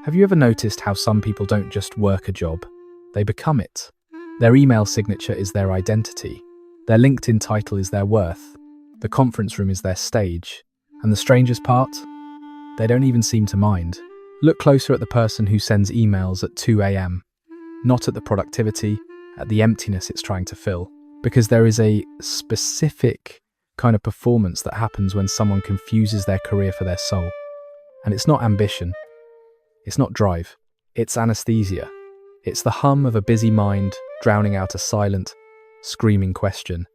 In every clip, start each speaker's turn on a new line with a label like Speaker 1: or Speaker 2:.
Speaker 1: Have you ever noticed how some people don't just work a job, they become it? Their email signature is their identity, their LinkedIn title is their worth, the conference room is their stage, and the strangest part? They don't even seem to mind. Look closer at the person who sends emails at 2 a.m. Not at the productivity, at the emptiness it's trying to fill. Because there is a specific kind of performance that happens when someone confuses their career for their soul. And it's not ambition. It's not drive. It's anesthesia. It's the hum of a busy mind drowning out a silent, screaming question.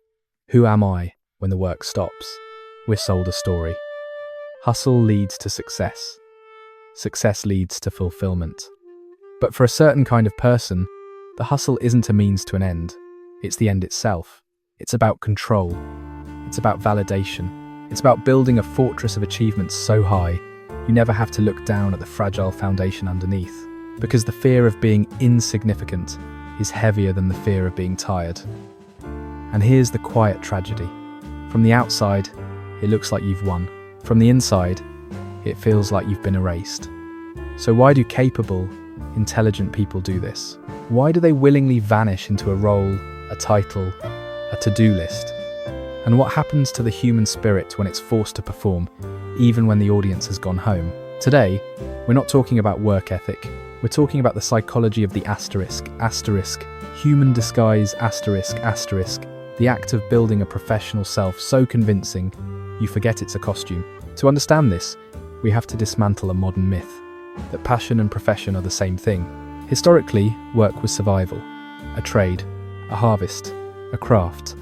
Speaker 1: Who am I when the work stops? We're sold a story. Hustle leads to success. Success leads to fulfillment. But for a certain kind of person, the hustle isn't a means to an end. It's the end itself. It's about control. It's about validation. It's about building a fortress of achievements so high, you never have to look down at the fragile foundation underneath. Because the fear of being insignificant is heavier than the fear of being tired. And here's the quiet tragedy. From the outside, it looks like you've won. From the inside, it feels like you've been erased. So why do capable, intelligent people do this? Why do they willingly vanish into a role, a title, a to-do list? And what happens to the human spirit when it's forced to perform, even when the audience has gone home? Today, we're not talking about work ethic. We're talking about the psychology of the asterisk, human disguise, asterisk, the act of building a professional self so convincing, you forget it's a costume. To understand this, we have to dismantle a modern myth, that passion and profession are the same thing. Historically, work was survival, a trade, a harvest, a craft.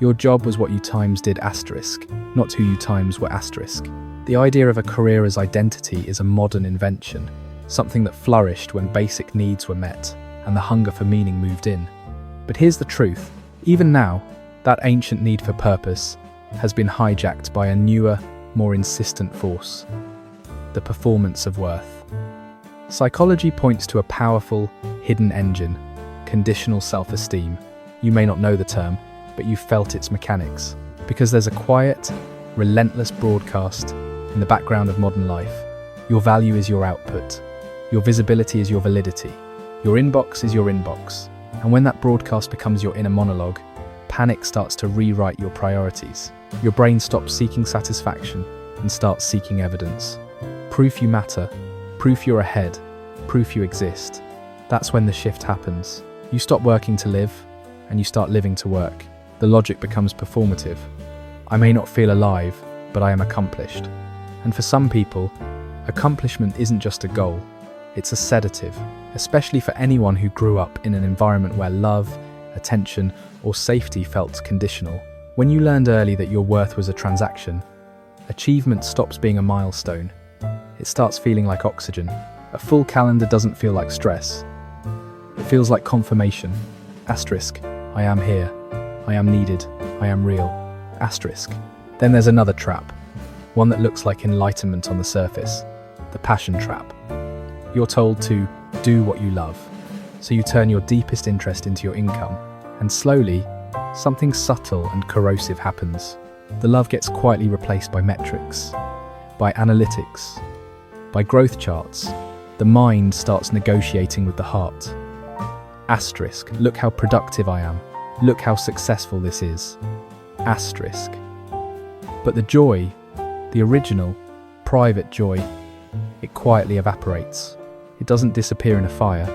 Speaker 1: Your job was what you times did asterisk, not who you times were asterisk. The idea of a career as identity is a modern invention, something that flourished when basic needs were met and the hunger for meaning moved in. But here's the truth, even now, that ancient need for purpose has been hijacked by a newer, more insistent force, the performance of worth. Psychology points to a powerful, hidden engine, conditional self-esteem. You may not know the term, but you've felt its mechanics. Because there's a quiet, relentless broadcast in the background of modern life. Your value is your output. Your visibility is your validity. Your inbox is your inbox. And when that broadcast becomes your inner monologue, panic starts to rewrite your priorities. Your brain stops seeking satisfaction and starts seeking evidence. Proof you matter, proof you're ahead, proof you exist. That's when the shift happens. You stop working to live, and you start living to work. The logic becomes performative. I may not feel alive, but I am accomplished. And for some people, accomplishment isn't just a goal, it's a sedative, especially for anyone who grew up in an environment where love, attention, or safety felt conditional. When you learned early that your worth was a transaction, achievement stops being a milestone. It starts feeling like oxygen. A full calendar doesn't feel like stress. It feels like confirmation. Asterisk, I am here. I am needed. I am real. Asterisk. Then there's another trap. One that looks like enlightenment on the surface. The passion trap. You're told to do what you love. So you turn your deepest interest into your income. And slowly, something subtle and corrosive happens. The love gets quietly replaced by metrics, by analytics, by growth charts. The mind starts negotiating with the heart. Asterisk, look how productive I am. Look how successful this is. Asterisk. But the joy, the original, private joy, it quietly evaporates. It doesn't disappear in a fire.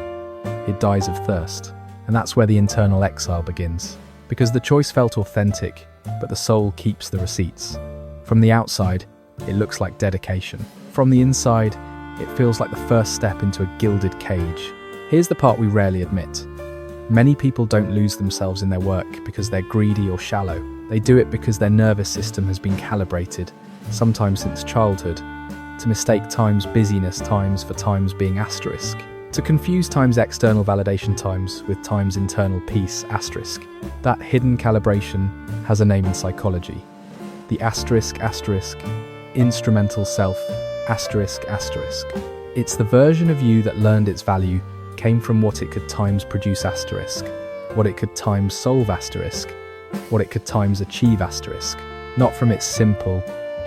Speaker 1: It dies of thirst. And that's where the internal exile begins. Because the choice felt authentic, but the soul keeps the receipts. From the outside, it looks like dedication. From the inside, it feels like the first step into a gilded cage. Here's the part we rarely admit. Many people don't lose themselves in their work because they're greedy or shallow. They do it because their nervous system has been calibrated, sometimes since childhood, to mistake time's busyness times for time's being asterisk. To confuse time's external validation times with time's internal peace asterisk. That hidden calibration has a name in psychology. The asterisk, instrumental self, asterisk. It's the version of you that learned its value came from what it could times produce asterisk, what it could times solve asterisk, what it could times achieve asterisk, not from its simple,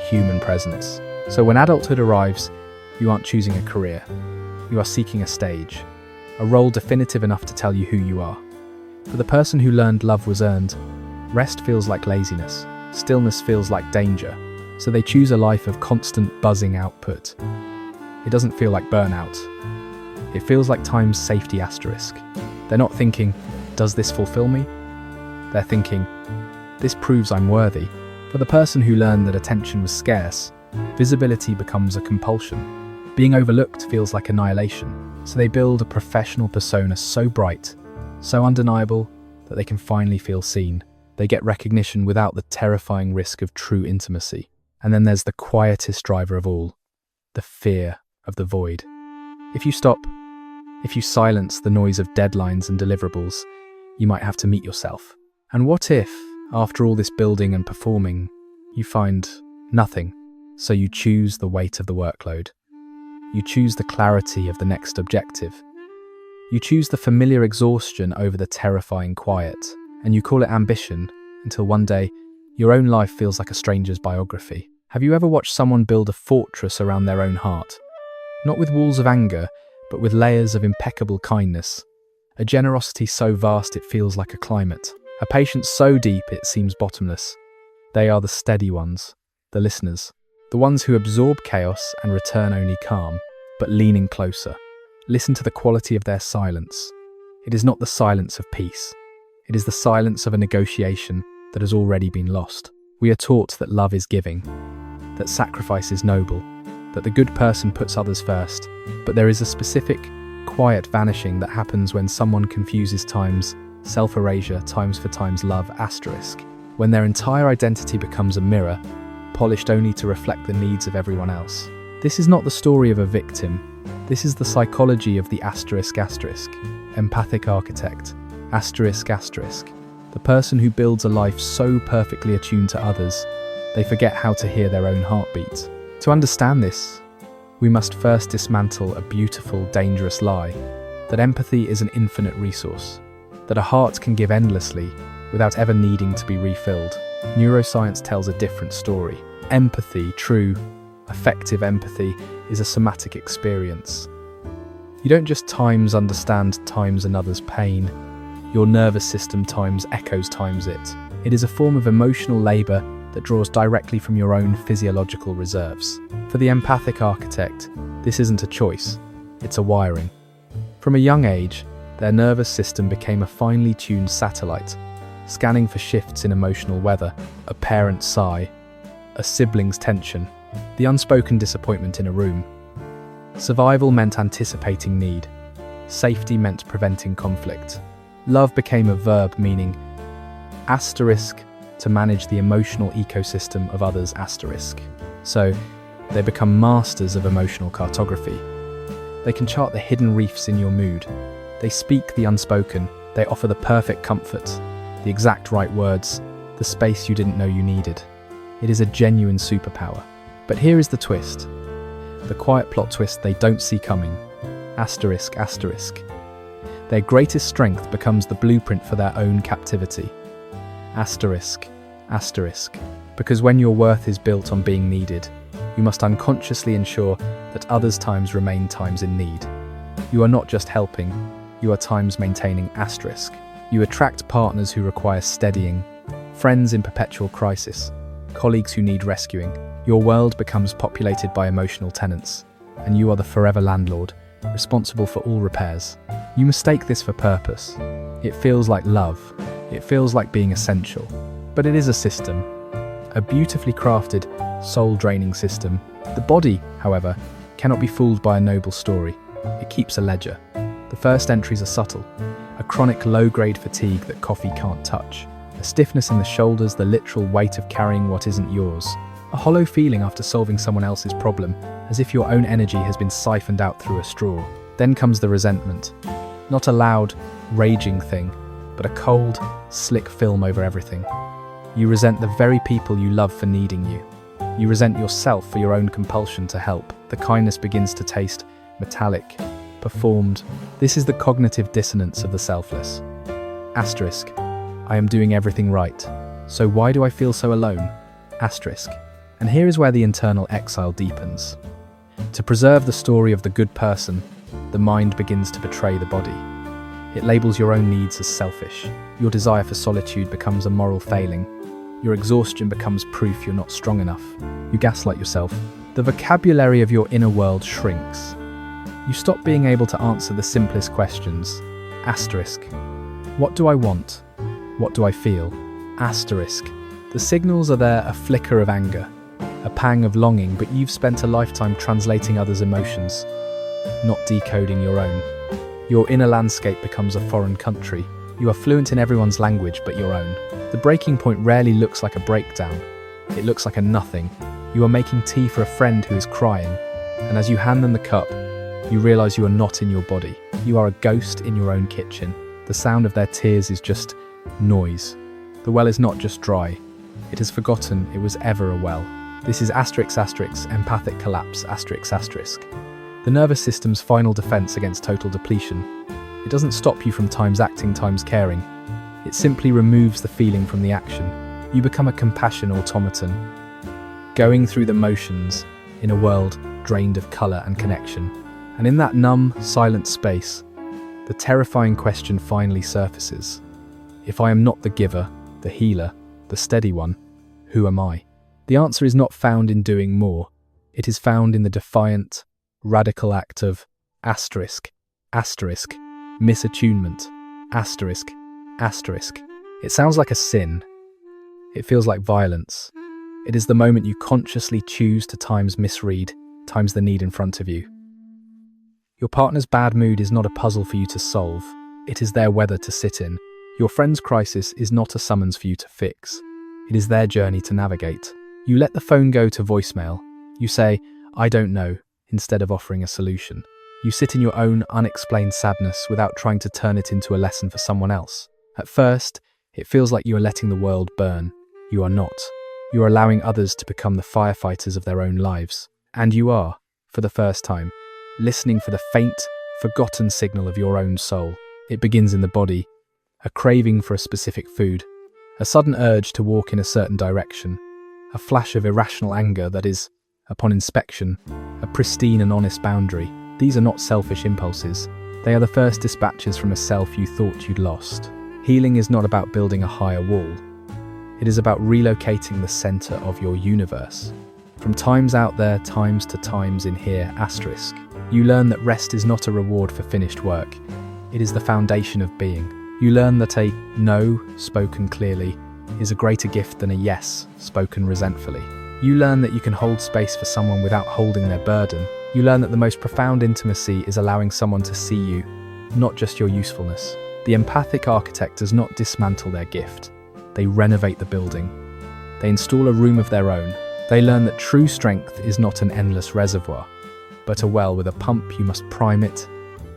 Speaker 1: human presence. So when adulthood arrives, you aren't choosing a career. You are seeking a stage, a role definitive enough to tell you who you are. For the person who learned love was earned, rest feels like laziness, stillness feels like danger, so they choose a life of constant buzzing output. It doesn't feel like burnout. It feels like time's safety asterisk. They're not thinking, does this fulfill me? They're thinking, this proves I'm worthy. For the person who learned that attention was scarce, visibility becomes a compulsion. Being overlooked feels like annihilation, so they build a professional persona so bright, so undeniable, that they can finally feel seen. They get recognition without the terrifying risk of true intimacy. And then there's the quietest driver of all, the fear of the void. If you stop, if you silence the noise of deadlines and deliverables, you might have to meet yourself. And what if, after all this building and performing, you find nothing? So you choose the weight of the workload. You choose the clarity of the next objective. You choose the familiar exhaustion over the terrifying quiet, and you call it ambition until one day, your own life feels like a stranger's biography. Have you ever watched someone build a fortress around their own heart? Not with walls of anger, but with layers of impeccable kindness. A generosity so vast it feels like a climate. A patience so deep it seems bottomless. They are the steady ones, the listeners. The ones who absorb chaos and return only calm, but leaning closer. Listen to the quality of their silence. It is not the silence of peace. It is the silence of a negotiation that has already been lost. We are taught that love is giving, that sacrifice is noble, that the good person puts others first, but there is a specific, quiet vanishing that happens when someone confuses time's self-erasure times for time's love asterisk, when their entire identity becomes a mirror, polished only to reflect the needs of everyone else. This is not the story of a victim. This is the psychology of the asterisk, empathic architect, asterisk. The person who builds a life so perfectly attuned to others, they forget how to hear their own heartbeat. To understand this, we must first dismantle a beautiful, dangerous lie, that empathy is an infinite resource, that a heart can give endlessly without ever needing to be refilled. Neuroscience tells a different story. Empathy, true, effective empathy, is a somatic experience. You don't just understand times another's pain. Your nervous system echoes it. It is a form of emotional labor that draws directly from your own physiological reserves. For the empathic architect, this isn't a choice, it's a wiring. From a young age, their nervous system became a finely tuned satellite, scanning for shifts in emotional weather, a parent's sigh, a sibling's tension, the unspoken disappointment in a room. Survival meant anticipating need. Safety meant preventing conflict. Love became a verb meaning to manage the emotional ecosystem of others . So, they become masters of emotional cartography. They can chart the hidden reefs in your mood. They speak the unspoken. They offer the perfect comfort, the exact right words, the space you didn't know you needed. It is a genuine superpower. But here is the twist. The quiet plot twist they don't see coming. ***. Their greatest strength becomes the blueprint for their own captivity. ***. Because when your worth is built on being needed, you must unconsciously ensure that others' times remain times in need. You are not just helping, you are times maintaining ***. You attract partners who require steadying, friends in perpetual crisis, colleagues who need rescuing. Your world becomes populated by emotional tenants, and you are the forever landlord, responsible for all repairs. You mistake this for purpose. It feels like love. It feels like being essential. But it is a system, a beautifully crafted, soul-draining system. The body, however, cannot be fooled by a noble story. It keeps a ledger. The first entries are subtle. A chronic low-grade fatigue that coffee can't touch. A stiffness in the shoulders, the literal weight of carrying what isn't yours. A hollow feeling after solving someone else's problem, as if your own energy has been siphoned out through a straw. Then comes the resentment. Not a loud, raging thing, but a cold, slick film over everything. You resent the very people you love for needing you. You resent yourself for your own compulsion to help. The kindness begins to taste metallic, performed. This is the cognitive dissonance of the selfless. ***. I am doing everything right. So why do I feel so alone? ***. And here is where the internal exile deepens. To preserve the story of the good person, the mind begins to betray the body. It labels your own needs as selfish. Your desire for solitude becomes a moral failing. Your exhaustion becomes proof you're not strong enough. You gaslight yourself. The vocabulary of your inner world shrinks. You stop being able to answer the simplest questions. Asterisk. What do I want? What do I feel? Asterisk. The signals are there, a flicker of anger, a pang of longing, but you've spent a lifetime translating others' emotions, not decoding your own. Your inner landscape becomes a foreign country. You are fluent in everyone's language but your own. The breaking point rarely looks like a breakdown. It looks like a nothing. You are making tea for a friend who is crying, and as you hand them the cup, you realize you are not in your body. You are a ghost in your own kitchen. The sound of their tears is just noise. The well is not just dry. It has forgotten it was ever a well. This is asterisk asterisk empathic collapse asterisk asterisk. The nervous system's final defense against total depletion. It doesn't stop you from times acting, times caring. It simply removes the feeling from the action. You become a compassion automaton, going through the motions in a world drained of colour and connection. And in that numb, silent space, the terrifying question finally surfaces. If I am not the giver, the healer, the steady one, who am I? The answer is not found in doing more. It is found in the defiant, radical act of asterisk, asterisk, misattunement, asterisk, asterisk. It sounds like a sin. It feels like violence. It is the moment you consciously choose to times misread, times the need in front of you. Your partner's bad mood is not a puzzle for you to solve. It is their weather to sit in. Your friend's crisis is not a summons for you to fix. It is their journey to navigate. You let the phone go to voicemail. You say, I don't know, instead of offering a solution. You sit in your own unexplained sadness without trying to turn it into a lesson for someone else. At first, it feels like you are letting the world burn. You are not. You are allowing others to become the firefighters of their own lives. And you are, for the first time, listening for the faint, forgotten signal of your own soul. It begins in the body, a craving for a specific food, a sudden urge to walk in a certain direction, a flash of irrational anger that is, upon inspection, a pristine and honest boundary. These are not selfish impulses. They are the first dispatches from a self you thought you'd lost. Healing is not about building a higher wall. It is about relocating the center of your universe. From times out there, times to times in here, asterisk. You learn that rest is not a reward for finished work. It is the foundation of being. You learn that a no, spoken clearly, is a greater gift than a yes, spoken resentfully. You learn that you can hold space for someone without holding their burden. You learn that the most profound intimacy is allowing someone to see you, not just your usefulness. The empathic architect does not dismantle their gift. They renovate the building. They install a room of their own. They learn that true strength is not an endless reservoir, but a well with a pump. You must prime it,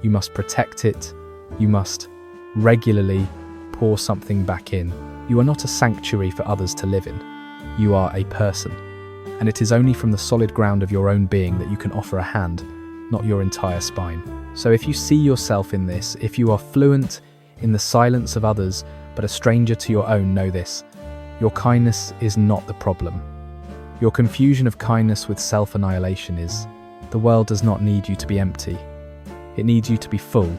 Speaker 1: you must protect it, you must regularly pour something back in. You are not a sanctuary for others to live in. You are a person. And it is only from the solid ground of your own being that you can offer a hand, not your entire spine. So if you see yourself in this, if you are fluent in the silence of others, but a stranger to your own, know this: your kindness is not the problem. Your confusion of kindness with self-annihilation is. The world does not need you to be empty. It needs you to be full,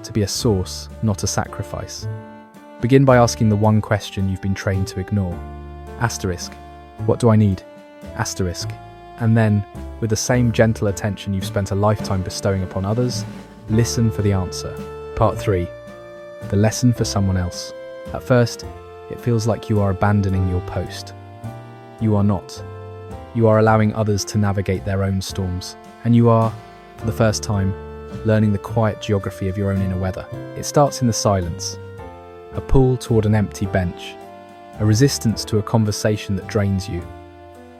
Speaker 1: to be a source, not a sacrifice. Begin by asking the one question you've been trained to ignore. Asterisk. What do I need? Asterisk. And then, with the same gentle attention you've spent a lifetime bestowing upon others, listen for the answer. Part 3. The lesson for someone else. At first, it feels like you are abandoning your post. You are not. You are allowing others to navigate their own storms. And you are, for the first time, learning the quiet geography of your own inner weather. It starts in the silence. A pull toward an empty bench. A resistance to a conversation that drains you.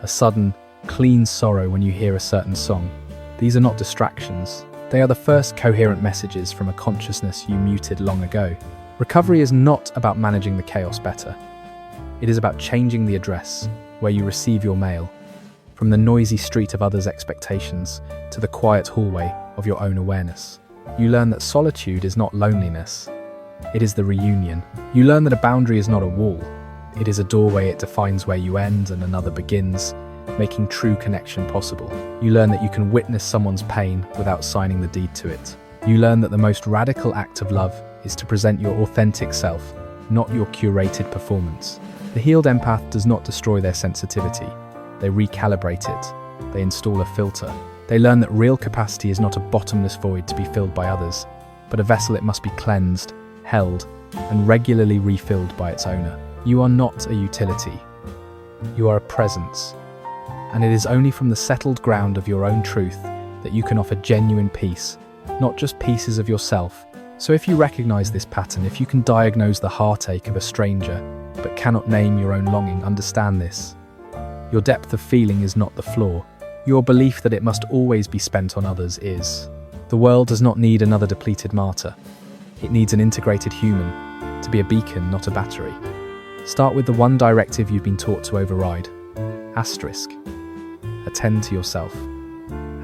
Speaker 1: A sudden, clean sorrow when you hear a certain song. These are not distractions. They are the first coherent messages from a consciousness you muted long ago. Recovery is not about managing the chaos better. It is about changing the address where you receive your mail, from the noisy street of others' expectations to the quiet hallway of your own awareness. You learn that solitude is not loneliness. It is the reunion. You learn that a boundary is not a wall. It is a doorway. It defines where you end and another begins, making true connection possible. You learn that you can witness someone's pain without signing the deed to it. You learn that the most radical act of love is to present your authentic self, not your curated performance. The healed empath does not destroy their sensitivity. They recalibrate it. They install a filter. They learn that real capacity is not a bottomless void to be filled by others, but a vessel it must be cleansed, held, and regularly refilled by its owner. You are not a utility. You are a presence. And it is only from the settled ground of your own truth that you can offer genuine peace, not just pieces of yourself. So if you recognize this pattern, if you can diagnose the heartache of a stranger, but cannot name your own longing, understand this. Your depth of feeling is not the flaw. Your belief that it must always be spent on others is. The world does not need another depleted martyr. It needs an integrated human, to be a beacon, not a battery. Start with the one directive you've been taught to override. Asterisk. Attend to yourself.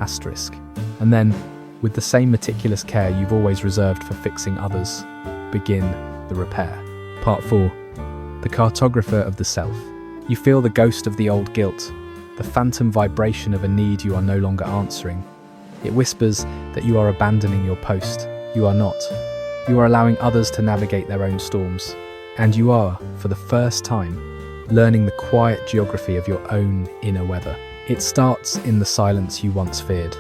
Speaker 1: Asterisk. And then, with the same meticulous care you've always reserved for fixing others, begin the repair. Part 4. The cartographer of the self. You feel the ghost of the old guilt, the phantom vibration of a need you are no longer answering. It whispers that you are abandoning your post. You are not. You are allowing others to navigate their own storms. And you are, for the first time, learning the quiet geography of your own inner weather. It starts in the silence you once feared.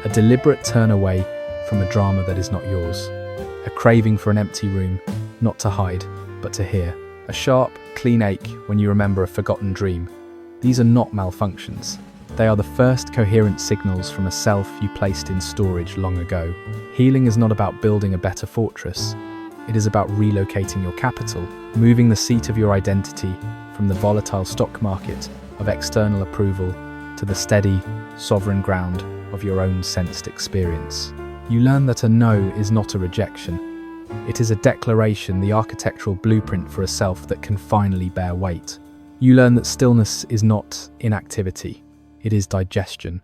Speaker 1: A deliberate turn away from a drama that is not yours. A craving for an empty room, not to hide, but to hear. A sharp, clean ache when you remember a forgotten dream. These are not malfunctions. They are the first coherent signals from a self you placed in storage long ago. Healing is not about building a better fortress. It is about relocating your capital, moving the seat of your identity from the volatile stock market of external approval to the steady, sovereign ground of your own sensed experience. You learn that a no is not a rejection. It is a declaration, the architectural blueprint for a self that can finally bear weight. You learn that stillness is not inactivity. It is digestion,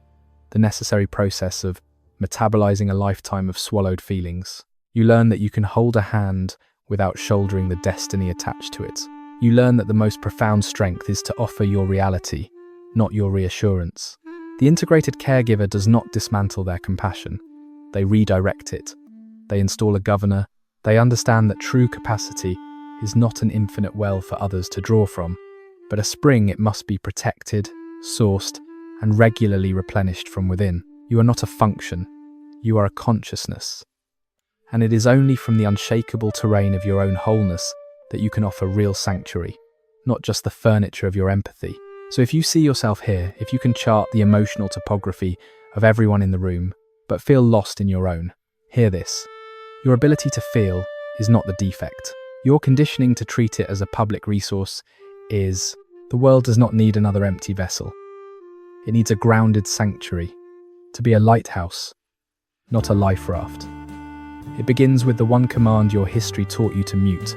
Speaker 1: the necessary process of metabolizing a lifetime of swallowed feelings. You learn that you can hold a hand without shouldering the destiny attached to it. You learn that the most profound strength is to offer your reality, not your reassurance. The integrated caregiver does not dismantle their compassion. They redirect it. They install a governor. They understand that true capacity is not an infinite well for others to draw from, but a spring it must be protected, sourced, and regularly replenished from within. You are not a function. You are a consciousness. And it is only from the unshakable terrain of your own wholeness that you can offer real sanctuary, not just the furniture of your empathy. So if you see yourself here, if you can chart the emotional topography of everyone in the room, but feel lost in your own, hear this. Your ability to feel is not the defect. Your conditioning to treat it as a public resource is. The world does not need another empty vessel. It needs a grounded sanctuary, to be a lighthouse, not a life raft. It begins with the one command your history taught you to mute.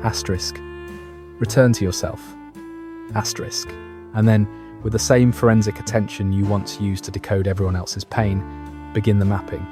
Speaker 1: Asterisk. Return to yourself. Asterisk. And then, with the same forensic attention you once used to decode everyone else's pain, begin the mapping.